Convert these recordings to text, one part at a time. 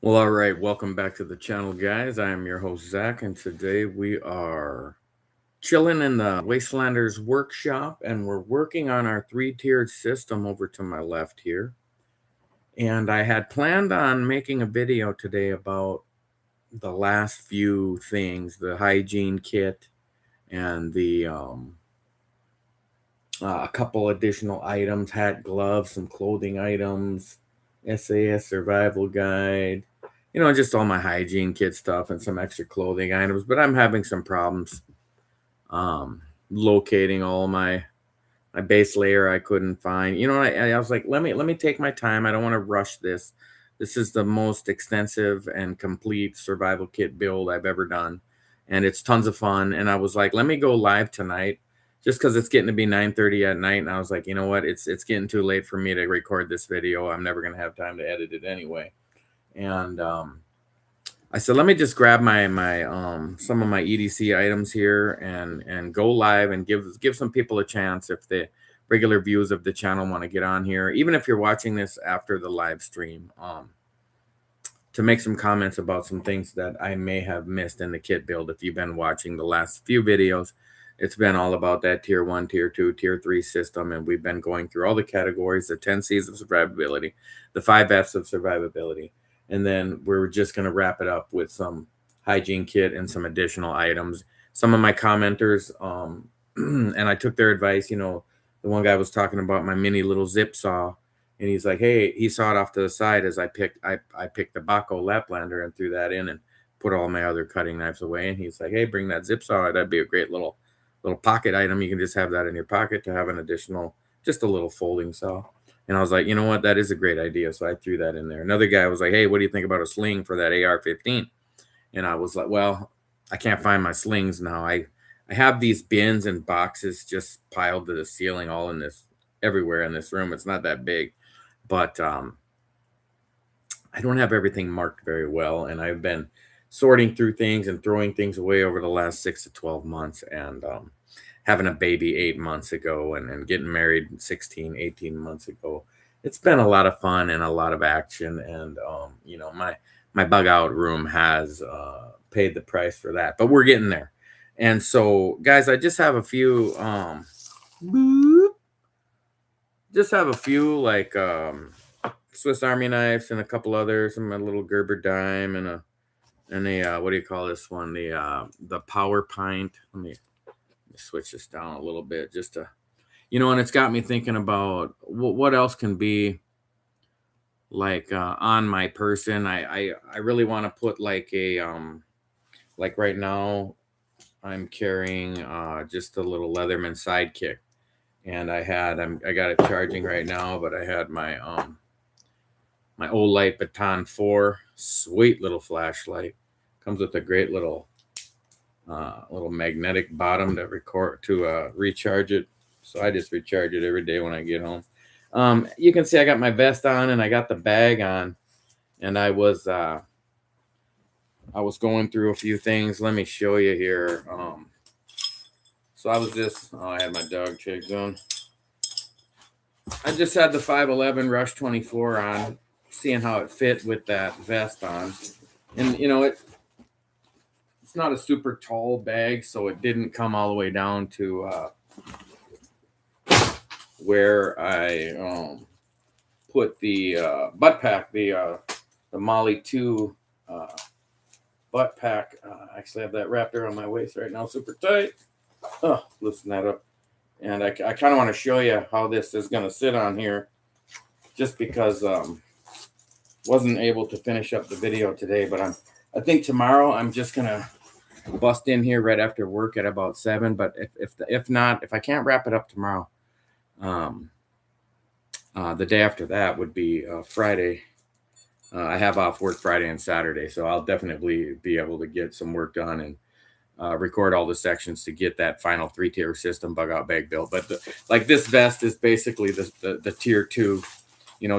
Well, all right. Welcome back to the channel, guys. I am your host, Zach, and today we are chilling in the Wastelanders workshop, and we're working on our three-tiered system over to my left here. And I had planned on making a video today about the last few things, the hygiene kit and the a couple additional items, hat, gloves, some clothing items, SAS survival guide, just all my hygiene kit stuff and some extra clothing items. But I'm having some problems locating all my base layer I couldn't find. I was like, let me take my time. I don't want to rush this. This is the most extensive and complete survival kit build I've ever done, and it's tons of fun. And I was like, let me go live tonight, just because it's getting to be 9:30 at night. And I was like, you know what? It's getting too late for me to record this video. I'm never gonna have time to edit it anyway. And I said, let me just grab my some of my EDC items here and go live and give some people a chance if the regular viewers of the channel want to get on here, even if you're watching this after the live stream, to make some comments about some things that I may have missed in the kit build. If you've been watching the last few videos, it's been all about that tier 1, tier 2, tier 3 system, and we've been going through all the categories, the 10 C's of survivability, the 5 F's of survivability. And then we're just going to wrap it up with some hygiene kit and some additional items. Some of my commenters, and I took their advice. The one guy was talking about my mini little zip saw, and he's like, hey, he saw it off to the side as I picked the Bugout Laplander and threw that in and put all my other cutting knives away. And he's like, hey, bring that zip saw. That'd be a great little pocket item. You can just have that in your pocket to have an additional, just a little folding saw. And I was like, you know what? That is a great idea. So I threw that in there. Another guy was like, hey, what do you think about a sling for that AR-15? And I was like, well, I can't find my slings now. I have these bins and boxes just piled to the ceiling, all in this, everywhere in this room. It's not that big, but I don't have everything marked very well. And I've been sorting through things and throwing things away over the last 6 to 12 months. And having a baby 8 months ago and getting married 16, 18 months ago. It's been a lot of fun and a lot of action. And, my bug out room has paid the price for that, but we're getting there. And so, guys, I just have a few, like Swiss Army knives and a couple others, and my little Gerber dime and a what do you call this one? The Power Pint. Let me switch this down a little bit just to, and it's got me thinking about what else can be like on my person. I really want to put like a like right now I'm carrying just a little Leatherman sidekick, and I got it charging right now, but I had my Olight Baton 4, sweet little flashlight, comes with a great little magnetic bottom to recharge it. So I just recharge it every day when I get home. You can see I got my vest on and I got the bag on, and I was going through a few things. Let me show you here. So I was just, I had my dog checks on. I just had the 511 Rush 24 on, seeing how it fit with that vest on. And, it's not a super tall bag, so it didn't come all the way down to where I put the butt pack, the Molly 2 butt pack. I actually have that wrapped around my waist right now, super tight. Oh, loosen that up. And I kind of want to show you how this is going to sit on here, just because wasn't able to finish up the video today. But I think tomorrow I'm just going to bust in here right after work at about 7. But if I can't wrap it up tomorrow, the day after that would be Friday. I have off work Friday and Saturday, so I'll definitely be able to get some work done and record all the sections to get that final 3-tier system bug out bag built. But like this vest is basically the tier 2.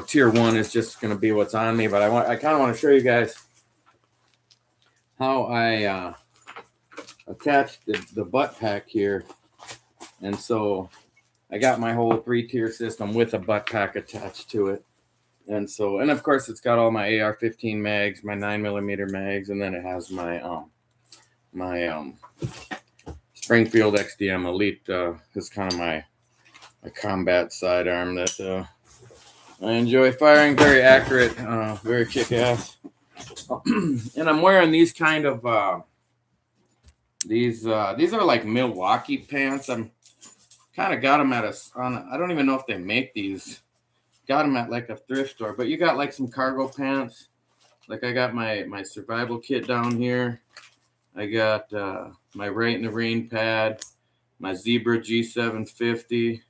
Tier 1 is just going to be what's on me. But I kind of want to show you guys how I attached the butt pack here. And so I got my whole 3-tier system with a butt pack attached to it. And so, and of course, it's got all my AR-15 mags, my 9mm mags, and then it has my Springfield XDM Elite is kind of my combat sidearm that I enjoy firing. Very accurate, very kick-ass. And I'm wearing these kind of these are like Milwaukee pants. I'm kind of got them at I don't even know if they make these. Got them at like a thrift store, but you got like some cargo pants. Like I got my survival kit down here. I got my Right in the Rain pad, my Zebra G750.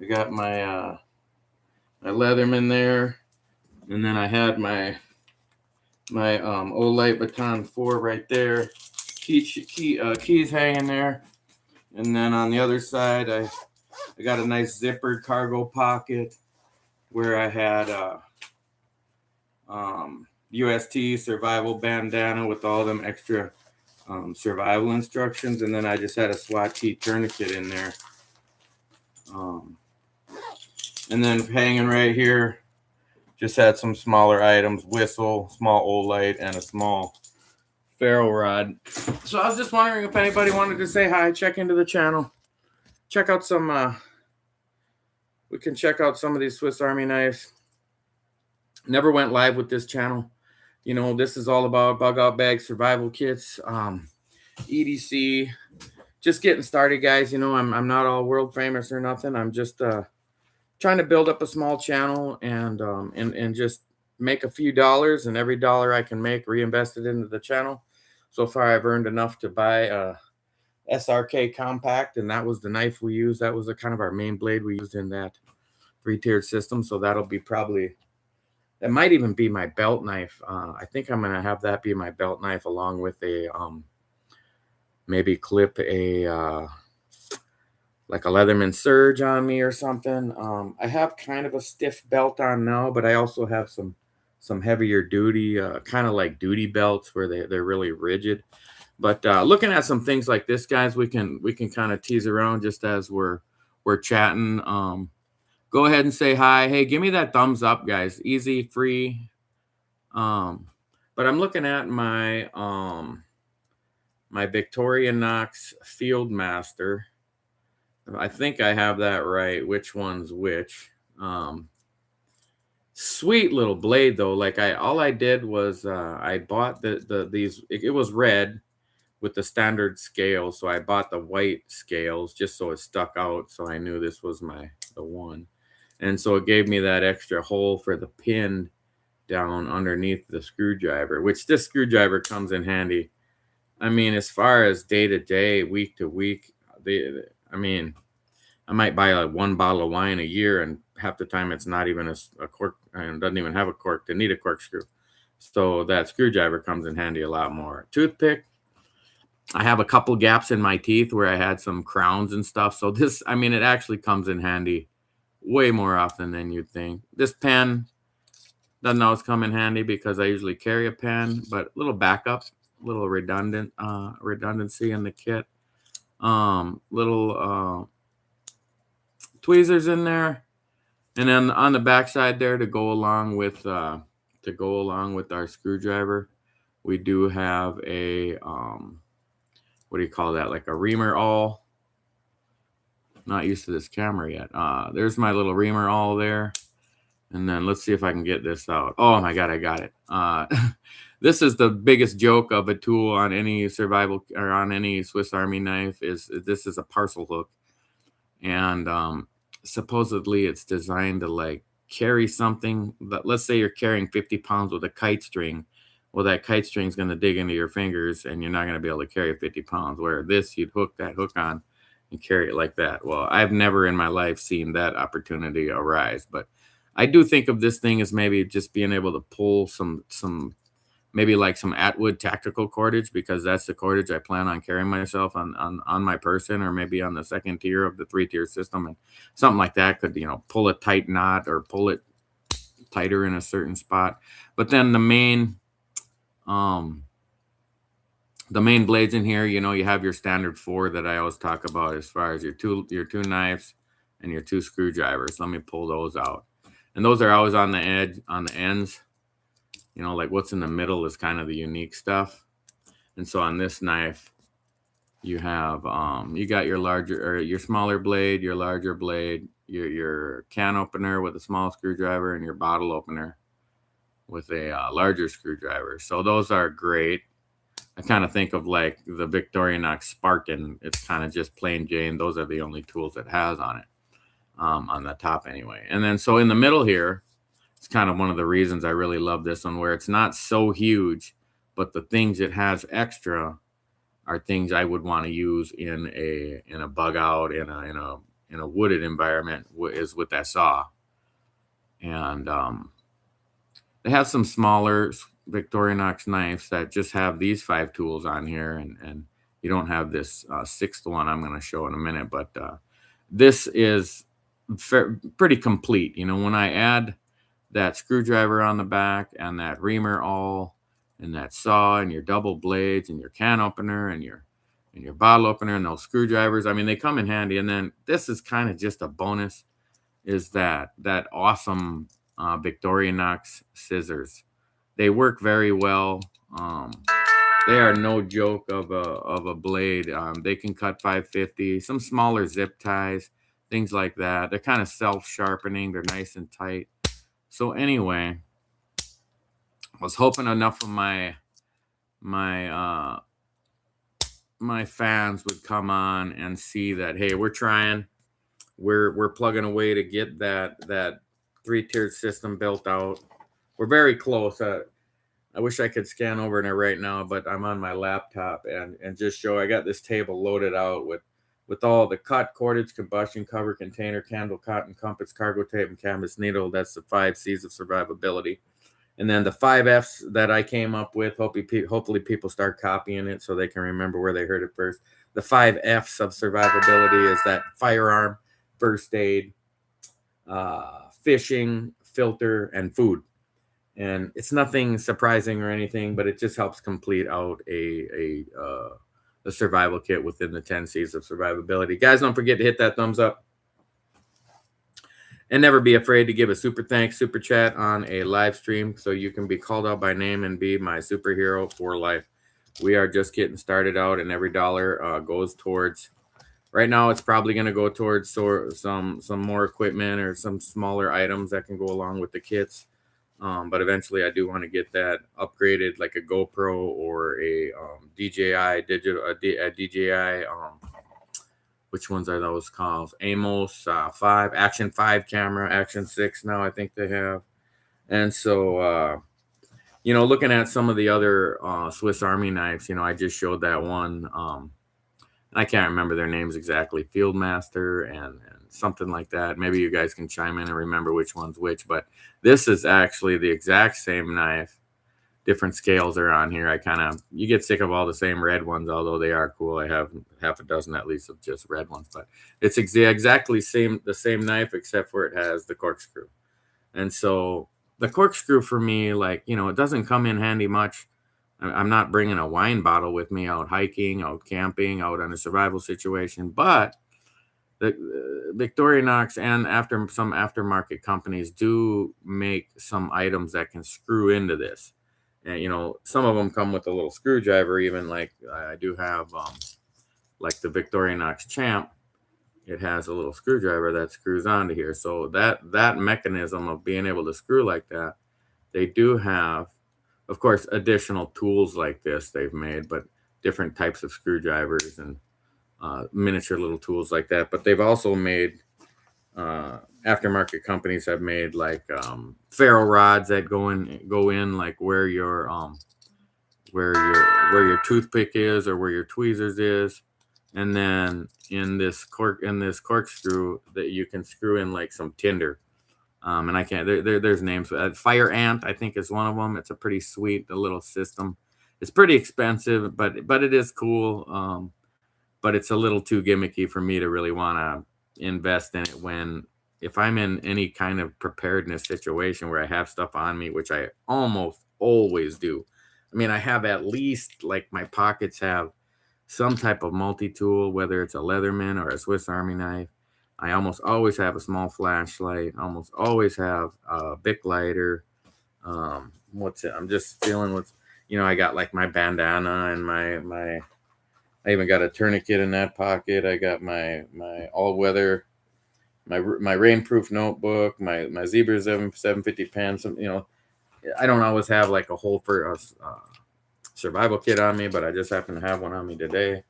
I got my my Leatherman there, and then I had my Olight Baton 4 right there. Keys hanging there, and then on the other side I got a nice zippered cargo pocket where I had UST survival bandana with all them extra survival instructions, and then I just had a SWAT key tourniquet in there. And then hanging right here, just had some smaller items: whistle, small Olight, and a small ferro rod. So I was just wondering if anybody wanted to say hi, check into the channel, check out some. We can check out some of these Swiss Army knives. Never went live with this channel. You know, this is all about bug out bag survival kits, EDC. Just getting started, guys. You know, I'm not all world famous or nothing. I'm just trying to build up a small channel and just make a few dollars, and every dollar I can make, reinvest it into the channel. So far, I've earned enough to buy a SRK compact, and that was the knife we used. That was kind of our main blade we used in that 3-tiered system. So that'll be probably, that might even be my belt knife. I think I'm gonna have that be my belt knife, along with a maybe clip a like a Leatherman Surge on me or something. I have kind of a stiff belt on now, but I also have some heavier duty, kind of like duty belts where they're really rigid. But looking at some things like this, guys, we can kind of tease around just as we're chatting. Go ahead and say hi. Hey, give me that thumbs up, guys. Easy, free. But I'm looking at my my Victorinox Fieldmaster. I think I have that right. Which one's which? Sweet little blade though. Like all I did was I bought these. It was red with the standard scale, so I bought the white scales just so it stuck out, so I knew this was the one. And so it gave me that extra hole for the pin down underneath the screwdriver, which this screwdriver comes in handy. I mean, as far as day to day, week to week, I mean, I might buy like one bottle of wine a year, and half the time it's not even a cork, and doesn't even have a cork to need a corkscrew. So that screwdriver comes in handy a lot more. Toothpick, I have a couple gaps in my teeth where I had some crowns and stuff. So this, I mean, it actually comes in handy way more often than you'd think. This pen doesn't always come in handy because I usually carry a pen, but little backup, little redundancy in the kit. Little tweezers in there, and then on the back side there to go along with our screwdriver, we do have a what do you call that? Like a reamer awl. Not used to this camera yet. There's my little reamer awl there. And then let's see if I can get this out. Oh my God, I got it. This is the biggest joke of a tool on any survival or on any Swiss Army knife. This is a parcel hook. And supposedly it's designed to like carry something. But let's say you're carrying 50 pounds with a kite string. Well, that kite string is going to dig into your fingers, and you're not going to be able to carry 50 pounds. Where this, you'd hook that hook on and carry it like that. Well, I've never in my life seen that opportunity arise, but I do think of this thing as maybe just being able to pull some maybe like some Atwood tactical cordage, because that's the cordage I plan on carrying myself on my person, or maybe on the second tier of the 3-tier system, and something like that could, you know, pull a tight knot or pull it tighter in a certain spot. But then the main blades in here, you know, you have your standard 4 that I always talk about as far as your two knives and your 2 screwdrivers. Let me pull those out. And those are always on the edge, on the ends. You know, like what's in the middle is kind of the unique stuff. And so on this knife, you have you got your larger or your smaller blade, your larger blade, your can opener with a small screwdriver, and your bottle opener with a larger screwdriver. So those are great. I kind of think of like the Victorinox Spartan. It's kind of just plain Jane. Those are the only tools it has on it, on the top anyway. And then so in the middle here, it's kind of one of the reasons I really love this one, where it's not so huge, but the things it has extra are things I would want to use in a bug out in a wooded environment, is with that saw. And they have some smaller Victorinox knives that just have these 5 tools on here, and you don't have this 6th one I'm going to show in a minute. But this is pretty complete. You know, when I add that screwdriver on the back and that reamer awl and that saw and your double blades and your can opener and your bottle opener and those screwdrivers, I mean, they come in handy. And then this is kind of just a bonus, is that awesome Victorinox scissors. They work very well. They are no joke of a blade. They can cut 550, some smaller zip ties, things like that. They're kind of self-sharpening. They're nice and tight. So anyway, I was hoping enough of my fans would come on and see that, hey, we're trying. We're plugging away to get that 3-tiered system built out. We're very close. I wish I could scan over it right now, but I'm on my laptop and just show. I got this table loaded out with all the cut, cordage, combustion, cover, container, candle, cotton, compass, cargo tape, and canvas needle. That's the 5 C's of survivability. And then the 5 F's that I came up with, hopefully people start copying it so they can remember where they heard it first. The 5 F's of survivability is that firearm, first aid, fishing, filter, and food. And it's nothing surprising or anything, but it just helps complete out a survival kit within the 10 C's of survivability. Guys, don't forget to hit that thumbs up. And never be afraid to give a super thanks, super chat on a live stream so you can be called out by name and be my superhero for life. We are just getting started out, and every dollar goes towards, right now it's probably going to go towards some more equipment or some smaller items that can go along with the kits. But eventually I do want to get that upgraded, like a GoPro or a DJI DJI. Which ones are those called? Amos 5, Action 5 camera, Action 6 now I think they have. And so, you know, looking at some of the other Swiss Army knives, you know, I just showed that one. I can't remember their names exactly, Fieldmaster and something like that. Maybe you guys can chime in and remember which one's which. But this is actually the exact same knife. Different scales are on here. You get sick of all the same red ones, although they are cool. I have half a dozen at least of just red ones, but it's exactly the same knife, except for it has the corkscrew. And so the corkscrew for me, like, you know, it doesn't come in handy much. I'm not bringing a wine bottle with me out hiking, out camping, out on a survival situation, but the Victorinox and some aftermarket companies do make some items that can screw into this. And, you know, some of them come with a little screwdriver, even like I do have, like the Victorinox Champ. It has a little screwdriver that screws onto here. So that mechanism of being able to screw like that, they do have, of course, additional tools like this they've made, but different types of screwdrivers and miniature little tools like that. But they've also made, aftermarket companies have made like ferro rods that go in like where your toothpick is or where your tweezers is, and then in this corkscrew that you can screw in like some tinder. And I can't, there's names. Fire Ant, I think, is one of them. It's a pretty sweet little system. It's pretty expensive, but it is cool. But it's a little too gimmicky for me to really want to invest in it if I'm in any kind of preparedness situation where I have stuff on me, which I almost always do. I mean, I have at least, like, my pockets have some type of multi-tool, whether it's a Leatherman or a Swiss Army knife. I almost always have a small flashlight. Almost always have a Bic lighter. What's it? I'm just feeling what's, I got like my bandana and my. I even got a tourniquet in that pocket. I got my all weather, my rainproof notebook, my Zebra 750 pen. Some, I don't always have like a whole for survival kit on me, but I just happen to have one on me today.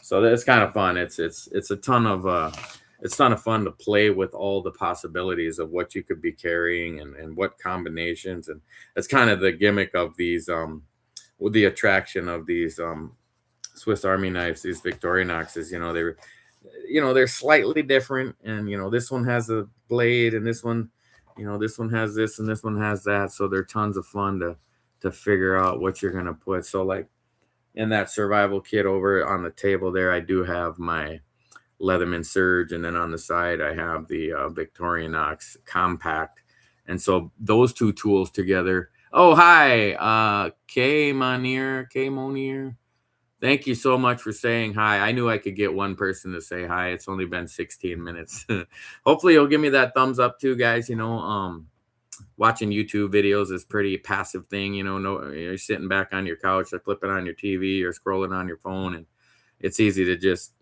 So that's kind of fun. It's a ton of it's a ton of fun to play with all the possibilities of what you could be carrying and what combinations, and that's kind of the gimmick of these with the attraction of these Swiss Army knives, these Victorinoxes. They're slightly different, and this one has a blade, and this one has this, and this one has that. So they're tons of fun to figure out what you're gonna put. So like in that survival kit over on the table there, I do have my Leatherman Surge, and then on the side I have the Victorinox Compact, and so those two tools together. Oh, hi, K Monier. Thank you so much for saying hi. I knew I could get one person to say hi. It's only been 16 minutes. Hopefully you'll give me that thumbs up too, guys. Watching YouTube videos is pretty passive thing. No, you're sitting back on your couch or flipping on your TV or scrolling on your phone, and it's easy to just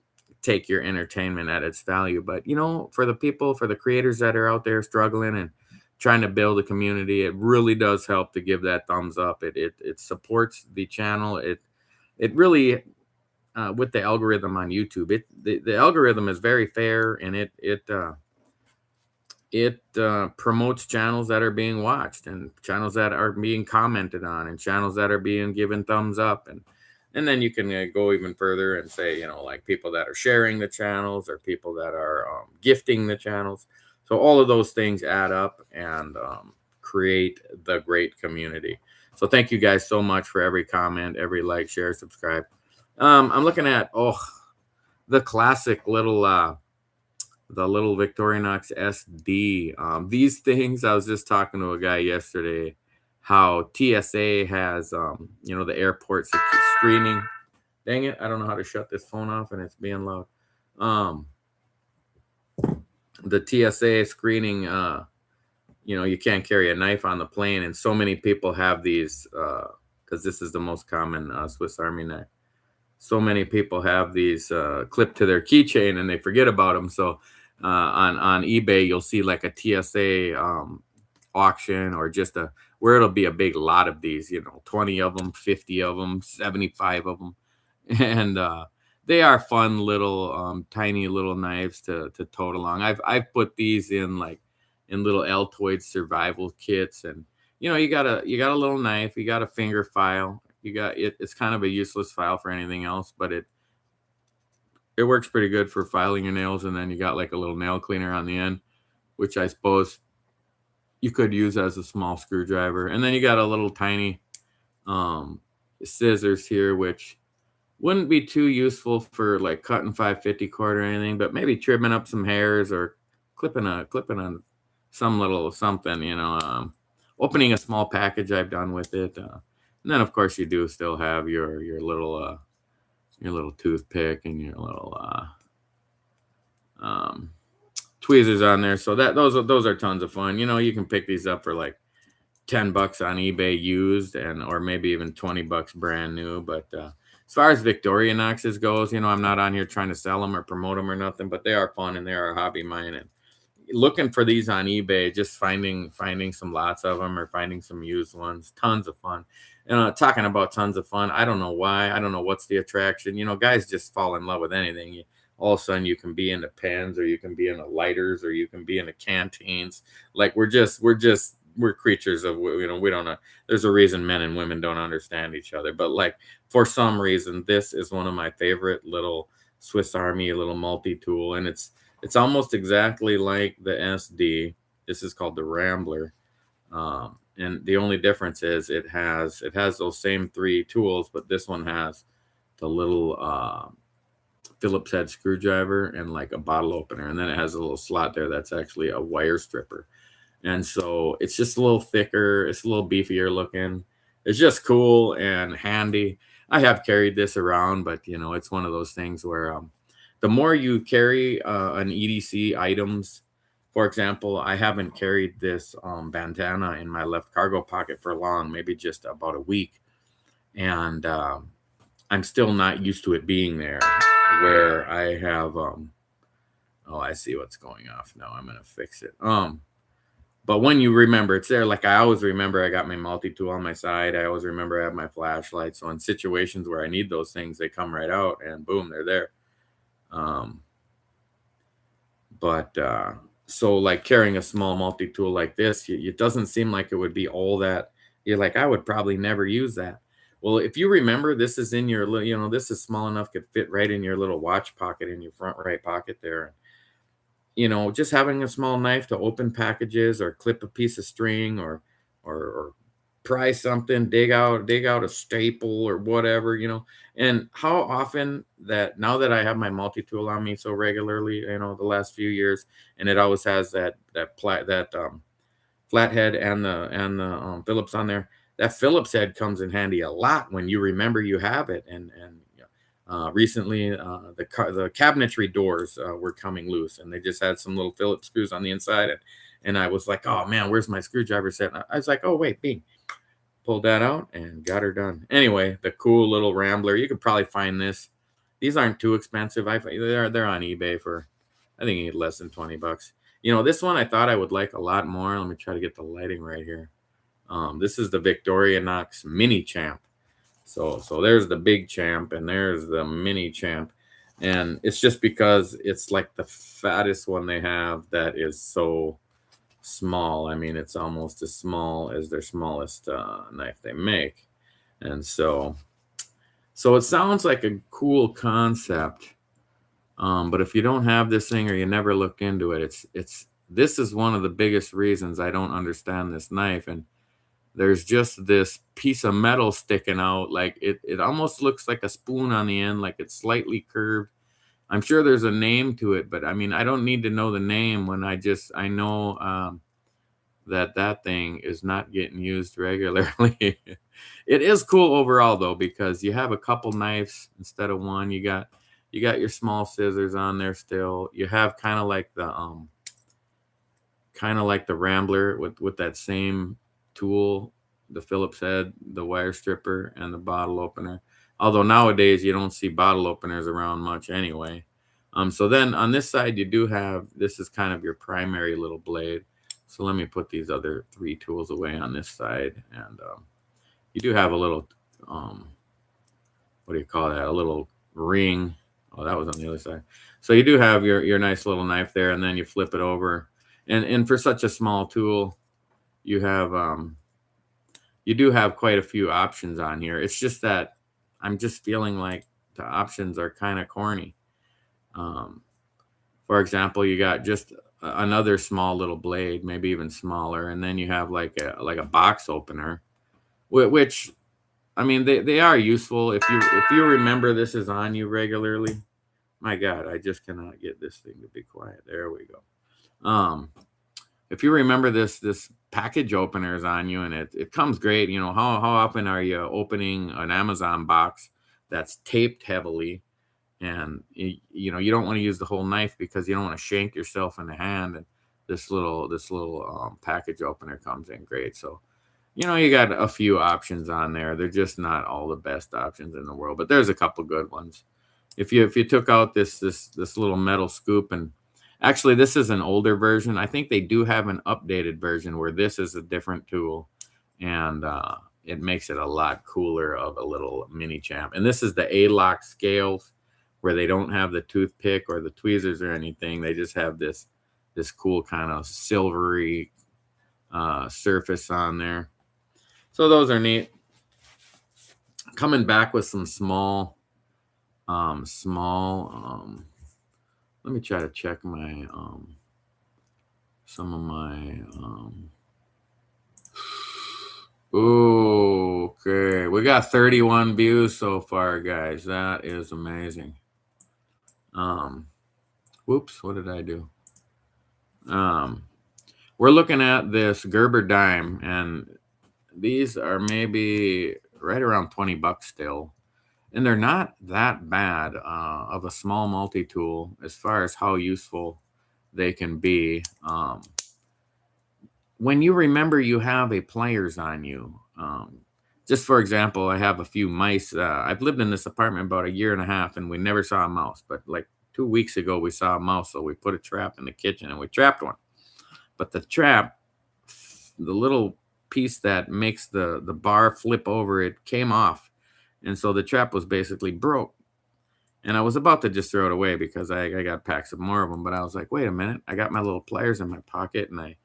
take your entertainment at its value. But for the creators that are out there struggling and trying to build a community, it really does help to give that thumbs up. It supports the channel. It really with the algorithm on YouTube, the algorithm is very fair, and it promotes channels that are being watched, and channels that are being commented on, and channels that are being given thumbs up, and then you can go even further and say, like people that are sharing the channels or people that are gifting the channels. So all of those things add up and create the great community. So thank you guys so much for every comment, every like, share, subscribe. I'm looking at the classic little the little Victorinox SD. These things, I was just talking to a guy yesterday, how TSA has the airport screening. Dang it, I don't know how to shut this phone off and it's being loud. The TSA screening, you can't carry a knife on the plane, and so many people have these because this is the most common Swiss Army knife. So many people have these clipped to their keychain and they forget about them. So on eBay, you'll see like a TSA auction, or just where it'll be a big lot of these, 20 of them, 50 of them, 75 of them. And they are fun little tiny little knives to tote along. I've put these in little Altoid survival kits, and you got a little knife, you got a finger file, you got it's kind of a useless file for anything else, but it works pretty good for filing your nails. And then you got like a little nail cleaner on the end, which I suppose you could use as a small screwdriver. And then you got a little tiny scissors here, which wouldn't be too useful for like cutting 550 cord or anything, but maybe trimming up some hairs or clipping on some little something, opening a small package I've done with it. And then of course you do still have your little toothpick and your little tweezers on there. So those are tons of fun. You can pick these up for like $10 on eBay used, or maybe even $20 brand new. But as far as Victorinoxes goes, I'm not on here trying to sell them or promote them or nothing, but they are fun and they are a hobby of mine. And looking for these on eBay, just finding some lots of them or finding some used ones, tons of fun. Talking about tons of fun, I don't know why. I don't know what's the attraction. Guys just fall in love with anything. All of a sudden you can be into pens, or you can be into lighters, or you can be into canteens. Like we're creatures of, we don't know. There's a reason men and women don't understand each other, but like for some reason, this is one of my favorite little Swiss Army little multi-tool, and it's almost exactly like the SD. This is called the Rambler. And the only difference is it has those same three tools, but this one has the little Phillips head screwdriver and like a bottle opener. And then it has a little slot there that's actually a wire stripper. And so it's just a little thicker. It's a little beefier looking. It's just cool and handy. I have carried this around, but it's one of those things where The more you carry an EDC items, for example, I haven't carried this bandana in my left cargo pocket for long, maybe just about a week, and I'm still not used to it being there. Where I have, oh, I see what's going off now. I'm gonna fix it. But when you remember it's there, like I always remember I got my multi-tool on my side. I always remember I have my flashlight. So in situations where I need those things, they come right out and boom, they're there. Um, but so like carrying a small multi-tool like this, it doesn't seem like it would be all that. You're like, I would probably never use that. Well, if you remember, this is in your, this is small enough, could fit right in your little watch pocket in your front right pocket there. Just having a small knife to open packages or clip a piece of string or pry something, dig out a staple or whatever. And how often that now that I have my multi-tool on me so regularly, the last few years, and it always has that flathead and the Phillips on there. That Phillips head comes in handy a lot when you remember you have it. And recently, the cabinetry doors were coming loose, and they just had some little Phillips screws on the inside. And I was like, oh man, where's my screwdriver set? And I was like, oh wait, bing, pulled that out and got her done. Anyway, the cool little Rambler. You could probably find this. These aren't too expensive. They're on eBay for, I think, less than $20. This one I thought I would like a lot more. Let me try to get the lighting right here. This is the Victorinox Mini Champ. So there's the big champ and there's the mini champ. And it's just because it's like the fattest one they have that is so small. I mean, it's almost as small as their smallest knife they make. And so it sounds like a cool concept. But if you don't have this thing or you never looked into it, this is one of the biggest reasons I don't understand this knife. And there's just this piece of metal sticking out. Like it almost looks like a spoon on the end, like it's slightly curved. I'm sure there's a name to it, but I mean, I don't need to know the name when I know that thing is not getting used regularly. It is cool overall though, because you have a couple knives instead of one. You got your small scissors on there still. You have kind of like the Rambler with that same tool, the Phillips head, the wire stripper, and the bottle opener. Although nowadays you don't see bottle openers around much anyway. So then on this side you do have, this is kind of your primary little blade. So let me put these other 3 tools away on this side. And you do have a little, what do you call that? A little ring. Oh, that was on the other side. So you do have your nice little knife there, and then you flip it over. And for such a small tool, you do have quite a few options on here. It's just that I'm just feeling like the options are kind of corny. For example, you got just another small little blade, maybe even smaller, and then you have like a box opener, which I mean they are useful if you remember this is on you regularly. My God, I just cannot get this thing to be quiet. There we go. If you remember this package opener is on you and it comes great. How often are you opening an Amazon box that's taped heavily, and you don't want to use the whole knife because you don't want to shank yourself in the hand, and this little package opener comes in great. So you got a few options on there. They're just not all the best options in the world, but there's a couple good ones. If you took out this little metal scoop, and actually this is an older version. I think they do have an updated version where this is a different tool, and it makes it a lot cooler of a little mini champ. And this is the A-lock scales where they don't have the toothpick or the tweezers or anything. They just have this cool kind of silvery surface on there. So those are neat. Coming back with some small let me try to check my some of my okay, we got 31 views so far, guys. That is amazing. Whoops, what did I do? We're looking at this Gerber dime, and these are maybe right around $20 still. and they're not that bad of a small multi-tool as far as how useful they can be. When you remember you have a pliers on you, just for example, I have a few mice. I've lived in this apartment about a year and a half, and we never saw a mouse. But like 2 weeks ago, we saw a mouse, so we put a trap in the kitchen and we trapped one. But the trap, the little piece that makes the bar flip over, it came off, and so the trap was basically broke. And I was about to just throw it away because I got packs of more of them, but I was like, wait a minute, I got my little pliers in my pocket, and I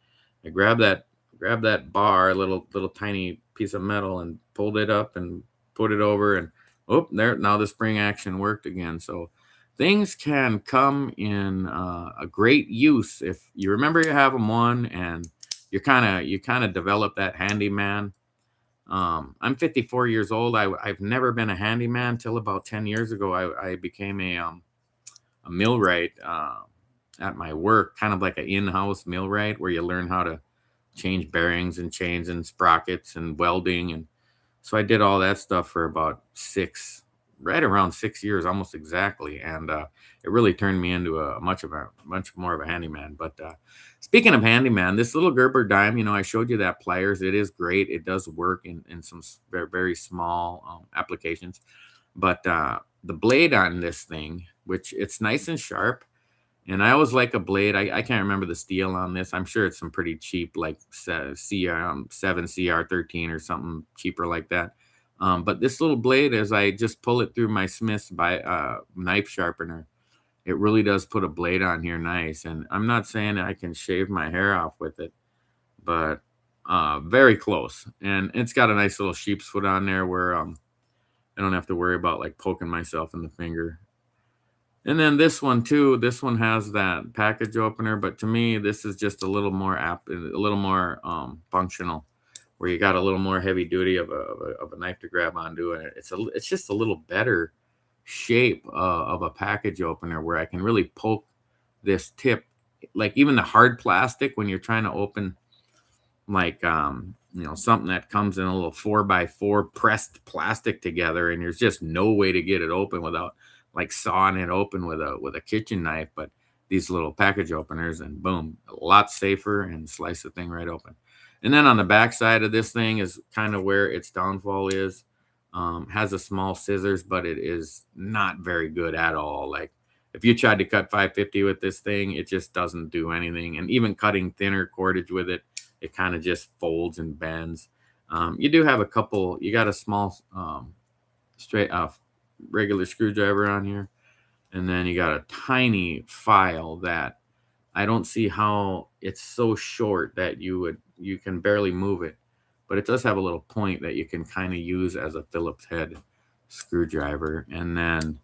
grabbed that bar, little tiny piece of metal, and pulled it up and put it over, and oh, there, now the spring action worked again. So things can come in a great use if you remember you have them one, and you kind of develop that handyman. I'm 54 years old. I've never been a handyman till about 10 years ago. I became a millwright at my work, kind of like an in-house millwright where you learn how to change bearings and chains and sprockets and welding. And so I did all that stuff for about right around 6 years, almost exactly. And it really turned me into much more of a handyman. But speaking of handyman, this little Gerber dime, I showed you that pliers. It is great. It does work in some very, very small applications. But the blade on this thing, which it's nice and sharp, and I always like a blade. I can't remember the steel on this. I'm sure it's some pretty cheap, like CR7 CR13 or something cheaper like that. But this little blade, as I just pull it through my Smith's by knife sharpener, it really does put a blade on here nice. And I'm not saying I can shave my hair off with it, but very close. And it's got a nice little sheep's foot on there where I don't have to worry about like poking myself in the finger. And then this one too, this one has that package opener, but to me, this is just a little more a little more functional, where you got a little more heavy duty of a knife to grab onto, and it's just a little better shape of a package opener where I can really poke this tip, like even the hard plastic when you're trying to open like something that comes in a little 4x4 pressed plastic together, and there's just no way to get it open without like sawing it open with a kitchen knife. But these little package openers, and boom, a lot safer, and slice the thing right open. And then on the back side of this thing is kind of where its downfall is. Has a small scissors, but it is not very good at all. Like if you tried to cut 550 with this thing, it just doesn't do anything. And even cutting thinner cordage with it, it kind of just folds and bends. You do have you got a small straight regular screwdriver on here. And then you got a tiny file that I don't see how it's so short that you can barely move it. But it does have a little point that you can kind of use as a Phillips head screwdriver. And then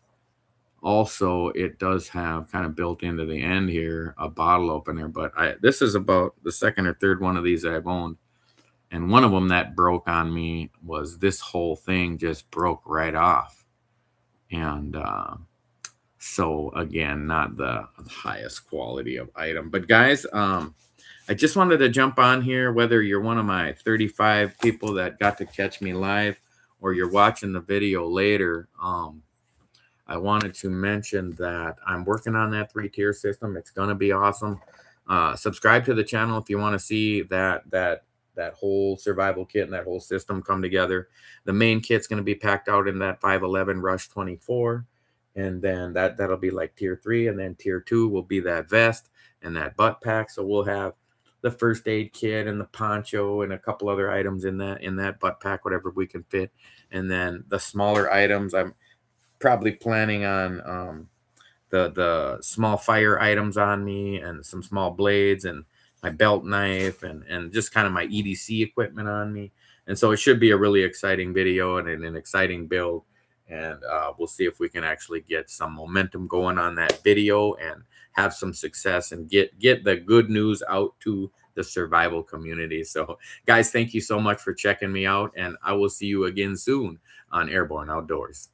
also it does have kind of built into the end here a bottle opener. But this is about the second or third one of these I've owned. And one of them that broke on me was this whole thing just broke right off. And so again, not the highest quality of item. But guys, I just wanted to jump on here, whether you're one of my 35 people that got to catch me live or you're watching the video later. I wanted to mention that I'm working on that 3-tier system. It's going to be awesome. Subscribe to the channel if you want to see that whole survival kit and that whole system come together. The main kit's going to be packed out in that 511 Rush 24. And then that'll be like tier 3. And then tier 2 will be that vest and that butt pack. So we'll have the first aid kit and the poncho and a couple other items in that butt pack, whatever we can fit. And then the smaller items, I'm probably planning on the small fire items on me, and some small blades, and my belt knife, and just kind of my EDC equipment on me. And so it should be a really exciting video and an exciting build. And we'll see if we can actually get some momentum going on that video and have some success and get the good news out to the survival community. So guys, thank you so much for checking me out, and I will see you again soon on Airborne Outdoors.